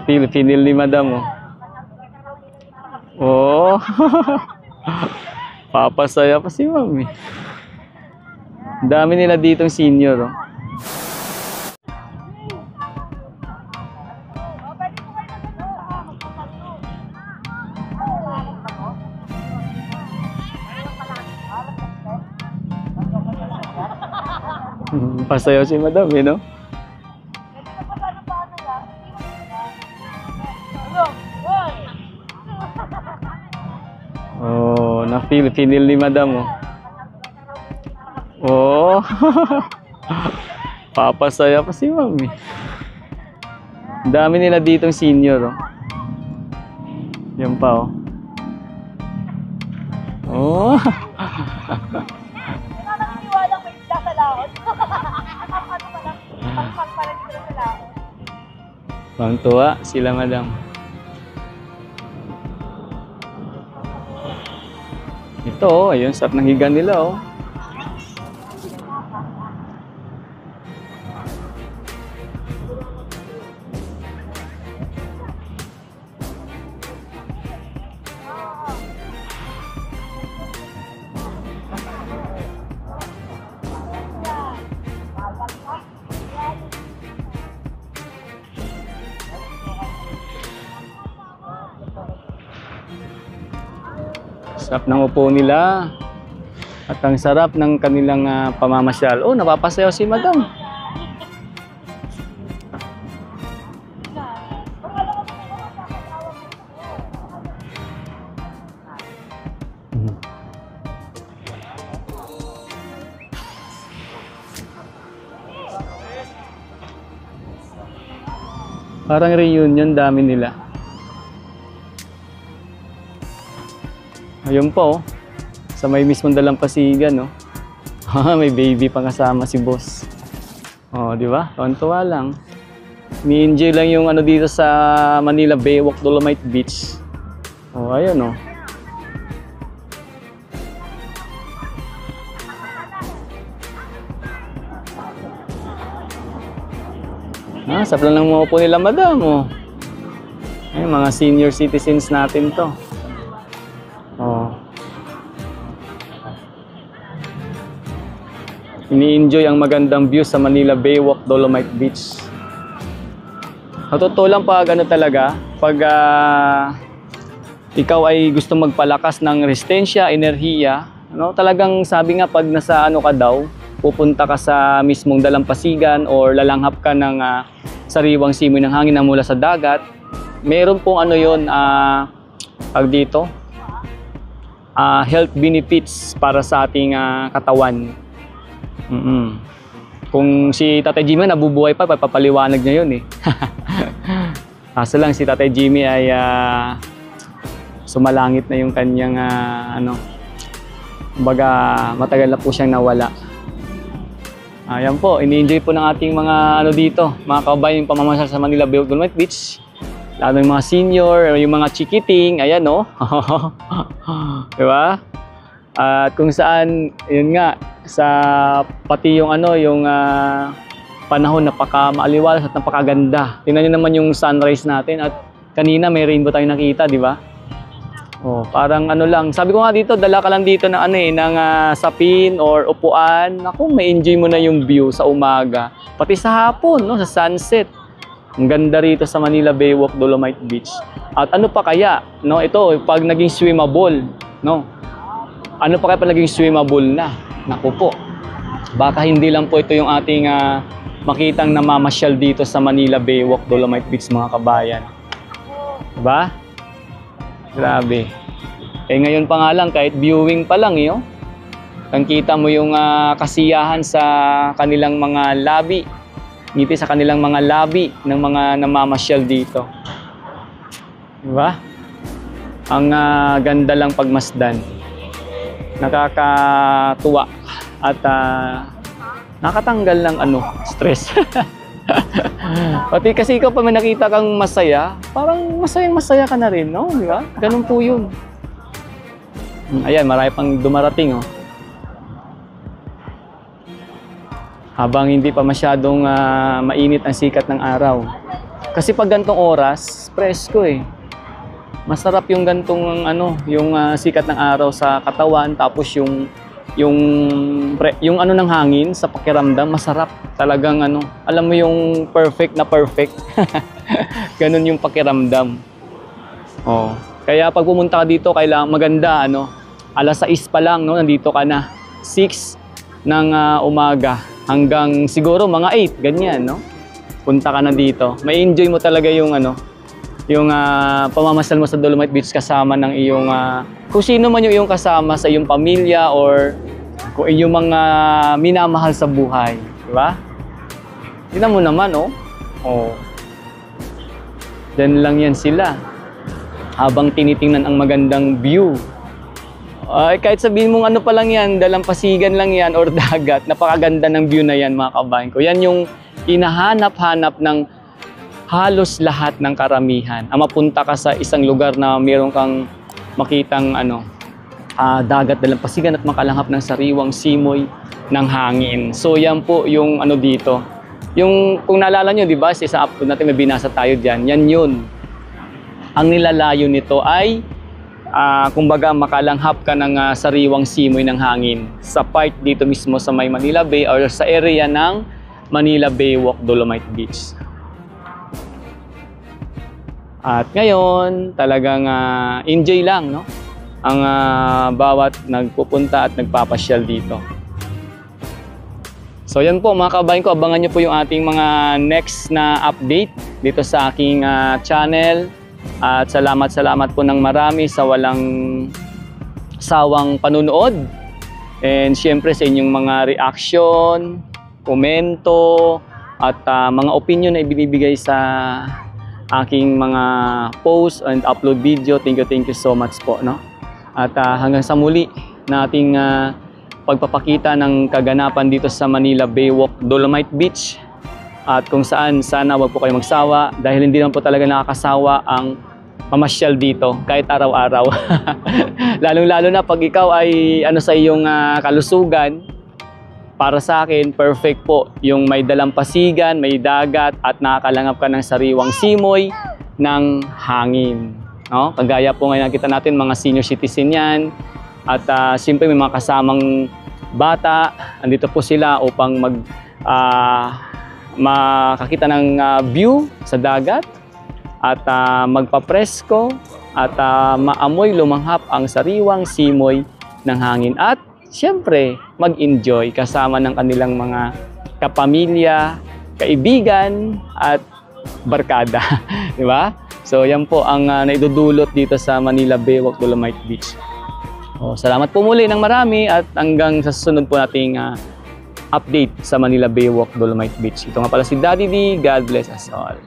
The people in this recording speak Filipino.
Pinil ni Madam, oh. Oh. Papasaya pa si Mami. Dami nila ditong senior, oh. Pasayaw si Madam, eh, no? Oh, pinil ni Madam, oh. Oh. Papasaya pa si Mami. Dami nila ditong senior, oh. Yan pa, oh. Oh. Bang tuwa sila, Madam. Ito, oh, ayun, sarap ng higa nila, oh. Sarap ng upo nila. At ang sarap ng kanilang pamamasyal. Oh, napapasayaw si Madam. Parang reunion, dami nila. Ayun po, oh. Sa may mismong dalampasigan, no? May baby pang kasama si boss. Oh, di ba? Tuwan-tuwa lang. Ni-enjoy lang yung ano dito sa Manila Baywalk Dolomite Beach. Oh, ayun, oh. Sarap lang ng mga upo nila, Madam, oh. Ay, mga senior citizens natin to. Oh. Ini-enjoy ang magandang view sa Manila Baywalk Dolomite Beach. Totoo lang pag ano talaga, pag ikaw ay gusto magpalakas ng resistensya, enerhiya, ano, talagang sabi nga pag nasa ano ka daw, pupunta ka sa mismong dalampasigan or lalanghap ka ng sariwang simoy ng hangin na mula sa dagat, meron pong ano yun, pag dito, health benefits para sa ating katawan. Kung si Tatay Jimmy nabubuhay pa, papaliwanag niya yun, eh. Kaso lang si Tatay Jimmy ay sumalangit na yung kanyang ano, kumbaga matagal na po siyang nawala. Ayan po, ini-enjoy po ng ating mga ano dito, mga kabayan yung pamamasyal sa Manila Baywalk Dolomite Beach. Lalo yung mga senior, yung mga chikiting, ayan, no? Diba? At kung saan, yun nga, sa pati yung ano, yung panahon napaka-maaliwalas at napakaganda. Tingnan niyo naman yung sunrise natin at kanina may rainbow tayong nakita, di ba? Oh, parang ano lang. Sabi ko nga dito, dala ka lang dito ng ano eh, ng sapin or upuan. Naku, may enjoy mo na yung view sa umaga. Pati sa hapon, no, sa sunset. Ang ganda rito sa Manila Baywalk Dolomite Beach. At ano pa kaya, no? Ito, pag naging swimmable, no? Ano pa kaya pag naging swimmable na? Naku po. Baka hindi lang po ito yung ating makitang namamasyal dito sa Manila Baywalk Dolomite Beach, mga kabayan. Diba? Grabe. Eh ngayon pa nga lang, kahit viewing pa lang, yun. Kita mo yung kasiyahan sa kanilang mga lobby. Ngiti sa kanilang mga lobby ng mga namamasyal dito. Diba? Ang ganda lang pagmasdan. Nakakatuwa at nakatanggal ng ano, stress. Pati kasi ikaw pa may nakita kang masaya, parang masayang-masaya ka na rin, no? Di ba? Ganun po yun. Ayan, marami pang dumarating, oh. Habang hindi pa masyadong mainit ang sikat ng araw. Kasi pag gantong oras, presko eh. Masarap yung gantong ano, yung sikat ng araw sa katawan, tapos yung ano ng hangin sa pakiramdam, masarap. Talagang ano, alam mo yung perfect na perfect. Ganun yung pakiramdam. Oh. Kaya pag pumunta ka dito, kailangan maganda ano, alas 6 pa lang no, nandito ka na. 6 ng umaga hanggang siguro mga 8, ganyan no. Punta ka na dito. May enjoy mo talaga yung ano, yung pamamasal mo sa Dolomite Beach kasama ng iyong kung sino man yung iyong kasama sa iyong pamilya or kung iyong mga minamahal sa buhay, di ba? Tingnan mo naman oh. Oh. Diyan lang yan sila. Habang tinitingnan ang magandang view. Kahit sabihin mong ano pa lang yan, dalampasigan lang yan or dagat, napakaganda ng view na yan mga kabayan ko. Yan yung hinahanap-hanap ng halos lahat ng karamihan. Mapunta ka sa isang lugar na mayroon kang makitang ano, dagat, dalampasigan at makalanghap ng sariwang simoy ng hangin. So yan po yung ano dito. Yung kung naalala nyo, di ba, sa isang upload natin may binasa tayo dyan, yan yun. Ang nilalayo nito ay kumbaga makalanghap ka ng sariwang simoy ng hangin sa part dito mismo sa may Manila Bay or sa area ng Manila Bay Walk Dolomite Beach. At ngayon, talagang enjoy lang no? Ang bawat nagpupunta at nagpapasyal dito. So yan po mga kabayan ko, abangan nyo po yung ating mga next na update dito sa aking channel. At salamat po ng marami sa walang sawang panunood. And syempre sa inyong mga reaction, komento, at mga opinion na ibinibigay sa aking mga post and upload video. Thank you so much po. No? At hanggang sa muli nating pagpapakita ng kaganapan dito sa Manila Bay Walk Dolomite Beach. At kung saan, sana wag po kayo magsawa dahil hindi naman po talaga nakakasawa ang mamasyal dito kahit araw-araw. Lalong-lalo na pag ikaw ay ano sa iyong kalusugan, para sa akin, perfect po yung may dalampasigan, may dagat at nakakalangap ka ng sariwang simoy ng hangin. No? Kagaya po ngayon nakita natin mga senior citizen yan at siyempre may mga kasamang bata, andito po sila upang makakita ng view sa dagat at magpapresko at maamoy lumanghap ang sariwang simoy ng hangin at siyempre mag-enjoy kasama ng kanilang mga kapamilya, kaibigan at barkada, di ba? So yan po ang naidudulot dito sa Manila Bay Walk Dolomite Beach. Salamat po muli ng marami at hanggang sa susunod po nating update sa Manila Bay Walk Dolomite Beach. Ito nga pala si Daddy D. God bless us all.